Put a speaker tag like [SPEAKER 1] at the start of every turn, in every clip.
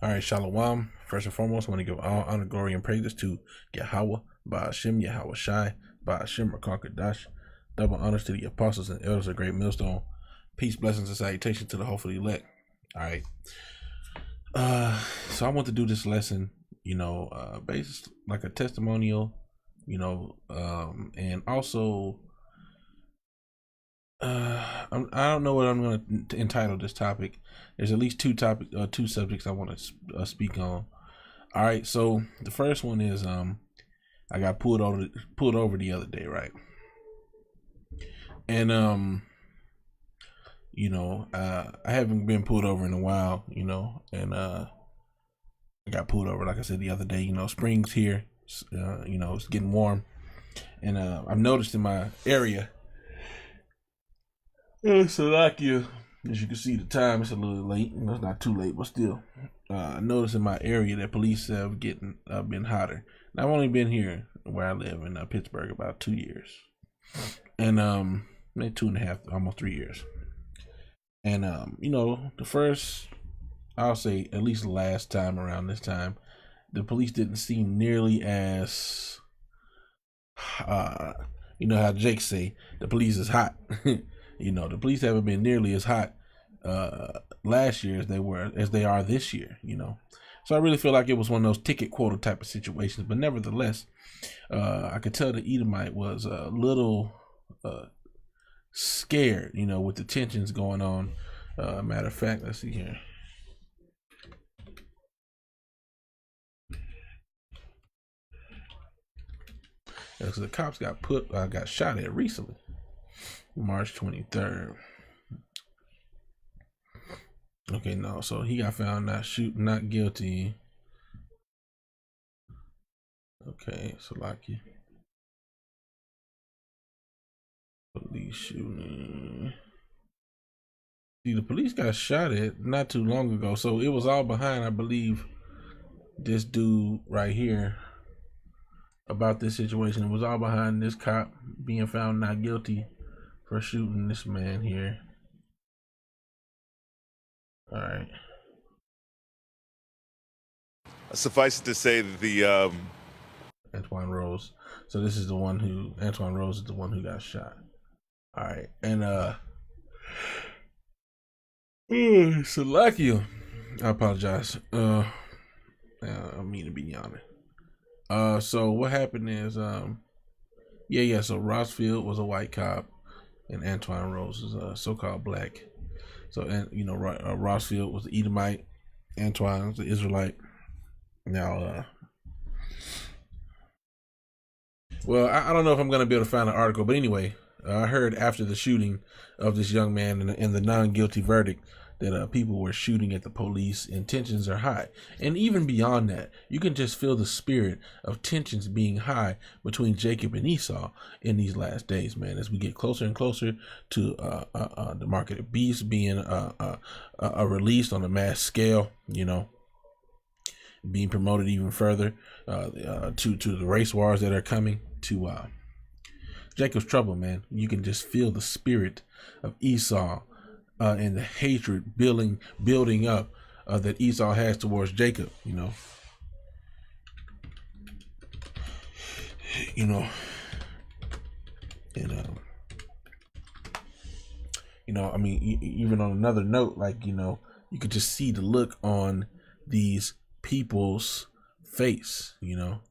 [SPEAKER 1] All right, Shalom. First and foremost, I want to give all honor, glory, and praises to Yahweh, Ba'ashem, Yahweh Shai, Ba'ashem, Rakakadash. Double honors to the apostles and elders of Great Millstone. Peace, blessings, and salutation to the hopeful elect. All right. So I want to do this lesson, based like a testimonial, and also, I don't know what I'm going to entitle this topic. There's at least two subjects I want to speak on. All right, so the first one is I got pulled over the other day, right? And I haven't been pulled over in a while, and I got pulled over, like I said, the other day. Spring's here, it's getting warm, and I've noticed in my area. So like as you can see, the time is a little late. It's not too late, but still, I noticed in my area that police have been hotter. And I've only been here where I live in Pittsburgh about 2 years, and maybe 2.5, almost 3 years. And the first, I'll say at least last time around this time, the police didn't seem nearly as, how Jake say, the police is hot. The police haven't been nearly as hot last year as they are this year. So I really feel like it was one of those ticket quota type of situations. But nevertheless, I could tell the Edomite was a little scared, with the tensions going on. Matter of fact, let's see here. Because the cops got shot at recently, March 23rd. Okay, no, so he got found not guilty. Okay, so lucky. Police shooting. See, the police got shot at not too long ago, so it was all behind, I believe, this dude right here. About this situation, it was all behind this cop being found not guilty for shooting this man here. All right.
[SPEAKER 2] Suffice it to say that the
[SPEAKER 1] Antoine Rose. So this is Antoine Rose is the one who got shot. All right, and Salakia. I apologize. I mean to be honest. So what happened is, so Rossfield was a white cop, and Antoine Rose is a so-called black. So, and Rossfield was the Edomite, Antoine was the Israelite. Now, well, I don't know if I'm gonna be able to find an article, but anyway, I heard after the shooting of this young man and the non-guilty verdict that people were shooting at the police and tensions are high. And even beyond that, you can just feel the spirit of tensions being high between Jacob and Esau in these last days, man, as we get closer and closer to the market of beasts being released on a mass scale, being promoted even further to the race wars that are coming to Jacob's trouble, man. You can just feel the spirit of Esau and the hatred building up that Esau has towards Jacob. I mean, even on another note, you could just see the look on these people's face. These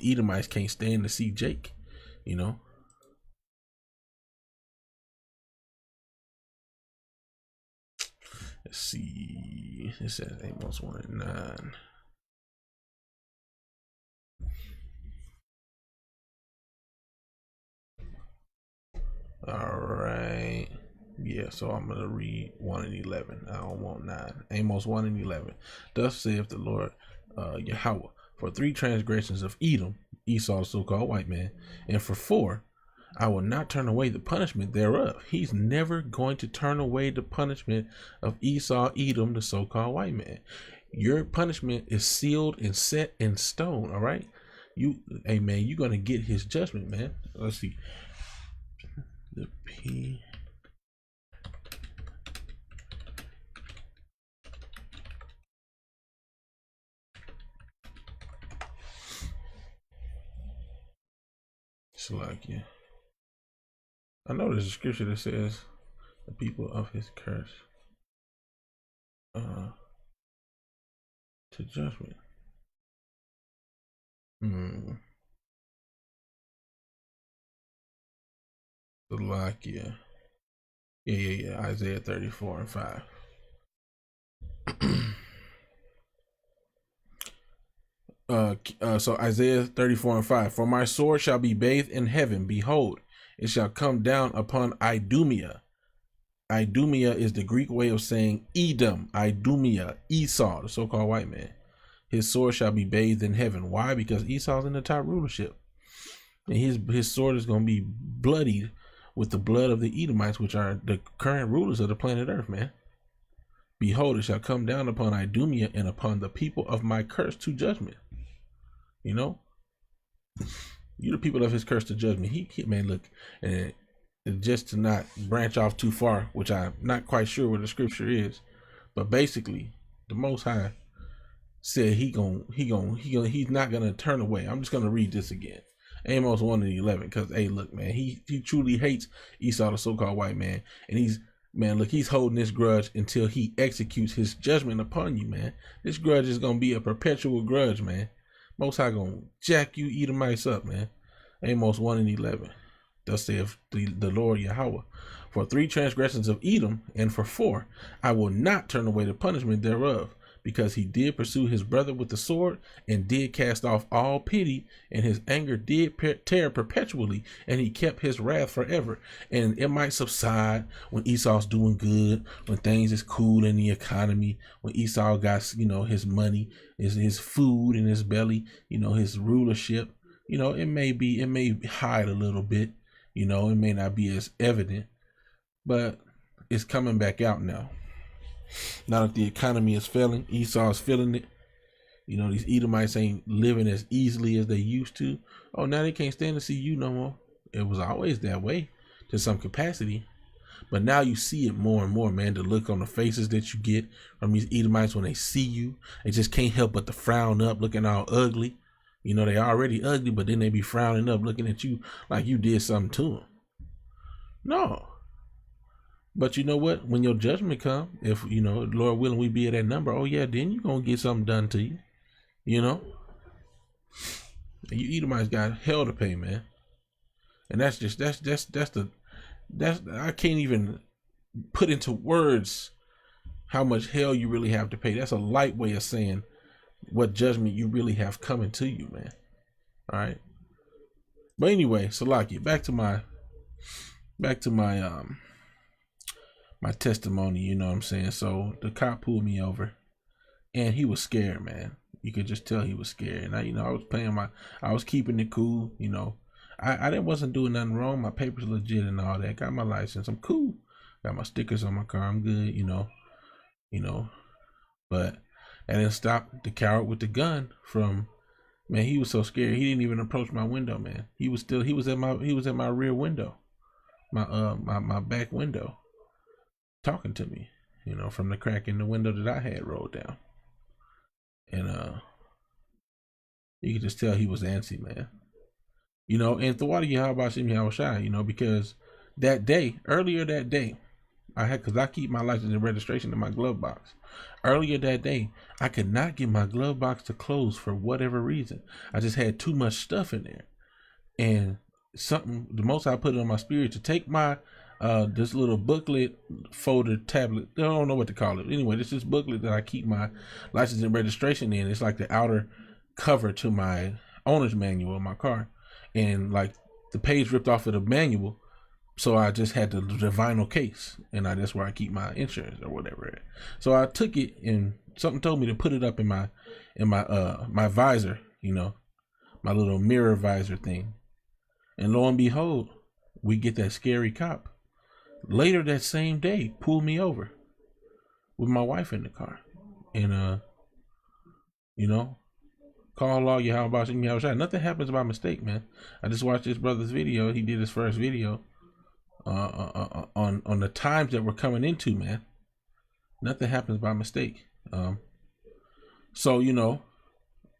[SPEAKER 1] Edomites can't stand to see Jake. Let's see. It says Amos 1:9. All right. Yeah, so I'm going to read 1:11. I don't want 9. Amos 1:11. Thus saith the Lord Yahweh, for 3 transgressions of Edom, Esau, the so-called white man, and for 4, I will not turn away the punishment thereof. He's never going to turn away the punishment of Esau, Edom, the so-called white man. Your punishment is sealed and set in stone, all right? You're going to get his judgment, man. Let's see. The P. Salakia. I know there's a scripture that says the people of his curse to judgment. Salakia. Yeah. Isaiah 34 and 5. So Isaiah 34 and 5. For my sword shall be bathed in heaven. Behold, it shall come down upon Idumea. Idumea is the Greek way of saying Edom. Idumea, Esau, the so-called white man. His sword shall be bathed in heaven. Why? Because Esau's in the top rulership. And his sword is going to be bloodied with the blood of the Edomites, which are the current rulers of the planet Earth, man. Behold, it shall come down upon Idumea and upon the people of my curse to judgment. You know, you the people of his curse to judgment. He man, look, and just to not branch off too far, which I'm not quite sure what the scripture is, but basically, the Most High said he's not gonna turn away. I'm just gonna read this again. Amos 1 and 11, because hey, look, man, he truly hates Esau, the so-called white man, and he's holding this grudge until he executes his judgment upon you, man. This grudge is gonna be a perpetual grudge, man. Most High gonna jack you Edomites up, man. Amos 1 and 11. Thus saith the Lord Yahweh, for 3 transgressions of Edom, and for 4, I will not turn away the punishment thereof, because he did pursue his brother with the sword, and did cast off all pity, and his anger did tear perpetually, and he kept his wrath forever. And it might subside when Esau's doing good, when things is cool in the economy, when Esau got, his money, his food in his belly, his rulership. It may hide a little bit, it may not be as evident, but it's coming back out now. Now that the economy is failing, Esau is feeling it. These Edomites ain't living as easily as they used to. Oh, now they can't stand to see you no more. It was always that way to some capacity. But now you see it more and more, man. The look on the faces that you get from these Edomites when they see you, they just can't help but to frown up, looking all ugly. They already ugly, but then they be frowning up, looking at you like you did something to them. No. But you know what? When your judgment come, if, Lord willing, we be at that number, oh yeah, then you're going to get something done to you. You Edomites got hell to pay, man. And I can't even put into words how much hell you really have to pay. That's a light way of saying what judgment you really have coming to you, man. All right. But anyway, Salakia, back to my my testimony, you know what I'm saying? So the cop pulled me over and he was scared, man. You could just tell he was scared. And I was keeping it cool, I wasn't doing nothing wrong. My papers legit and all that. Got my license. I'm cool. Got my stickers on my car. I'm good, But I didn't stop the coward with the gun from, man, he was so scared. He didn't even approach my window, man. He was at my rear window. My back window. Talking to me, from the crack in the window that I had rolled down. And you could just tell he was antsy, man. And Thawadi Yahweh Shem Yahushai, because earlier that day, because I keep my license and registration in my glove box. Earlier that day, I could not get my glove box to close for whatever reason. I just had too much stuff in there. And the most I put it on my spirit to take my this little booklet folder tablet, I don't know what to call it. Anyway, this booklet that I keep my license and registration in. It's like the outer cover to my owner's manual in my car, and like the page ripped off of the manual, so I just had the vinyl case, and that's where I keep my insurance or whatever. So I took it, and something told me to put it up in my visor, my little mirror visor thing, and lo and behold, we get that scary cop. Later that same day, pulled me over with my wife in the car, and call law Yahweh Shem Yahushai. Nothing happens by mistake, man. I just watched this brother's video. He did his first video on the times that we're coming into, man. Nothing happens by mistake. So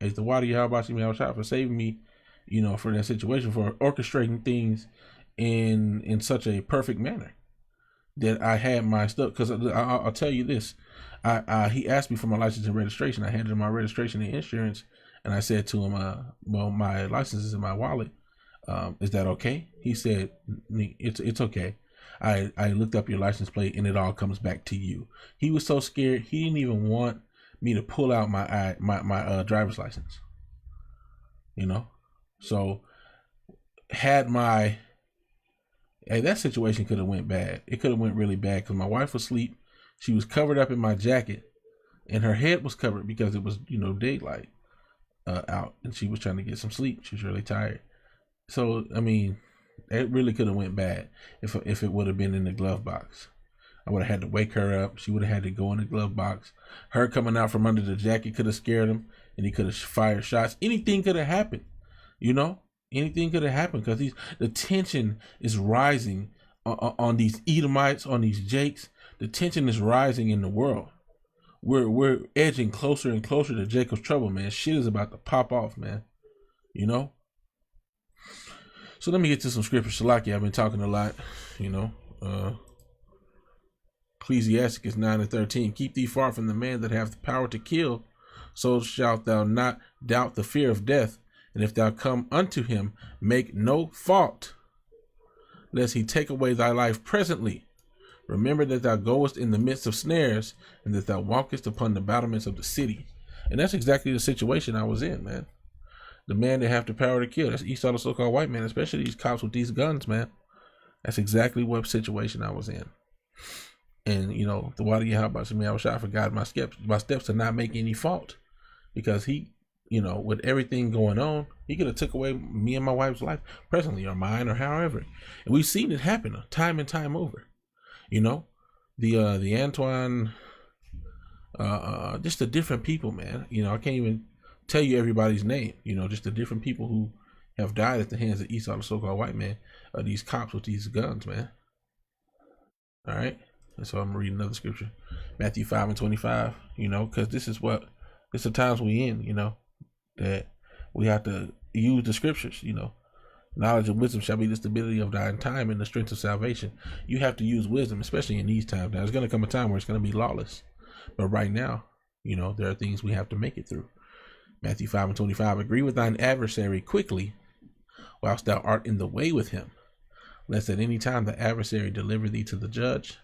[SPEAKER 1] as the water Yahweh Shem Yahushai for saving me for that situation, for orchestrating things in such a perfect manner that I had my stuff. Because I'll tell you this, he asked me for my license and registration. I handed him my registration and insurance, and I said to him, well, my license is in my wallet. Is that okay? He said, it's okay. I looked up your license plate and it all comes back to you. He was so scared he didn't even want me to pull out my driver's license. So that situation could have went bad. It could have went really bad because my wife was asleep. She was covered up in my jacket, and her head was covered because it was daylight out, and she was trying to get some sleep. She was really tired. So I mean, it really could have went bad if it would have been in the glove box. I would have had to wake her up. She would have had to go in the glove box. Her coming out from under the jacket could have scared him, and he could have fired shots. Anything could have happened, Anything could have happened because the tension is rising on these Edomites, on these Jakes. The tension is rising in the world. We're edging closer and closer to Jacob's trouble, man. Shit is about to pop off, man. So let me get to some scripture. Shalaki, I've been talking a lot, Ecclesiasticus 9:13. Keep thee far from the man that hath the power to kill, so shalt thou not doubt the fear of death. And if thou come unto him, make no fault, lest he take away thy life presently. Remember that thou goest in the midst of snares, and that thou walkest upon the battlements of the city. And that's exactly the situation I was in, man. The man that have the power to kill. That's Esau, the so-called white man, especially these cops with these guns, man. That's exactly what situation I was in. And, the water Yahweh to me, I was shot for God, my steps to not make any fault. Because he, with everything going on, he could have took away me and my wife's life presently, or mine, or however. And we've seen it happen time and time over. The Antoine, just the different people, man. I can't even tell you everybody's name. Just the different people who have died at the hands of Esau, the so-called white man, these cops with these guns, man. All right. And so I'm gonna read another scripture, Matthew 5:25. Because this is the times we in. That we have to use the scriptures. Knowledge and wisdom shall be the stability of thine time and the strength of salvation. You have to use wisdom, especially in these times. Now, there's going to come a time where it's going to be lawless. But right now, there are things we have to make it through. Matthew 5:25. Agree with thine adversary quickly, whilst thou art in the way with him, lest at any time the adversary deliver thee to the judge,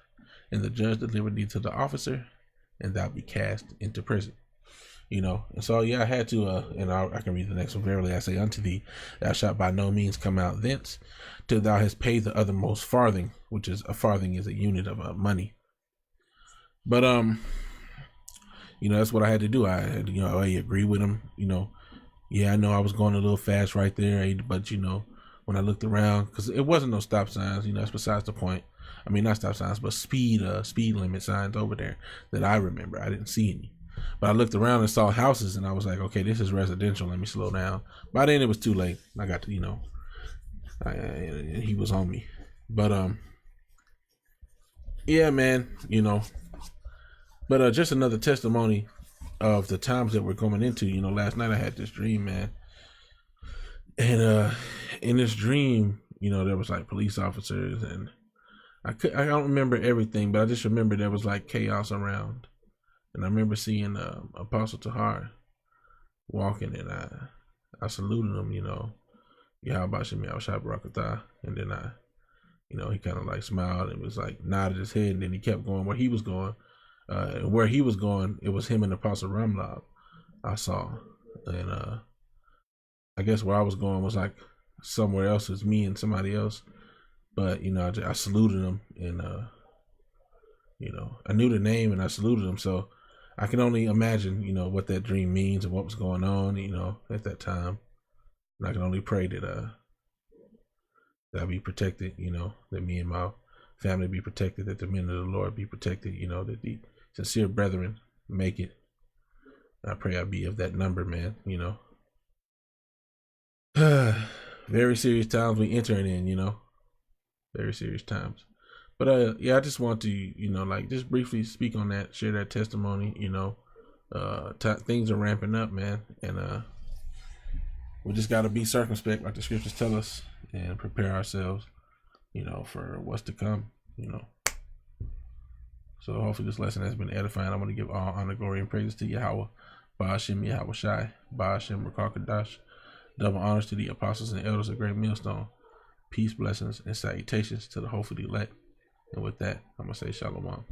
[SPEAKER 1] and the judge deliver thee to the officer, and thou be cast into prison. And so, I had to, and I can read the next one. Verily I say unto thee, thou shalt by no means come out thence, till thou hast paid the othermost farthing, which is a farthing is a unit of money. But, that's what I had to do. I had to, I agree with him, I know I was going a little fast right there, but, when I looked around, because it wasn't no stop signs, that's besides the point. I mean, not stop signs, but speed limit signs over there that I remember. I didn't see any. But I looked around and saw houses, and I was like, okay, this is residential. Let me slow down. By then, it was too late. I got to, he was on me. But, yeah, man, But just another testimony of the times that we're coming into. Last night I had this dream, man. And in this dream, there was like police officers, and I don't remember everything, but I just remember there was like chaos around. And I remember seeing Apostle Tahar walking, and I saluted him, Yahweh Shemi Al-Shah Barakatah. And then he kind of like smiled and was like nodded his head, and then he kept going where he was going. Where he was going, it was him and Apostle Ramlab I saw. And I guess where I was going was like somewhere else. It was me and somebody else. But, I saluted him, and, I knew the name and I saluted him. So I can only imagine, what that dream means and what was going on, at that time. And I can only pray that I be protected, that me and my family be protected, that the men of the Lord be protected, that the sincere brethren make it. I pray I be of that number, man, Very serious times we entering in, very serious times. But I just want to, just briefly speak on that, share that testimony. Things are ramping up, man, and we just got to be circumspect, like the scriptures tell us, and prepare ourselves, for what's to come, So hopefully this lesson has been edifying. I want to give all honor, glory, and praises to Yahweh, Ba'ashem Yahweh Shai, Ba'ashem Rakakadash. Double honors to the apostles and elders of Great Millstone. Peace, blessings, and salutations to the hopefully elect. And with that, I'm going to say shalom.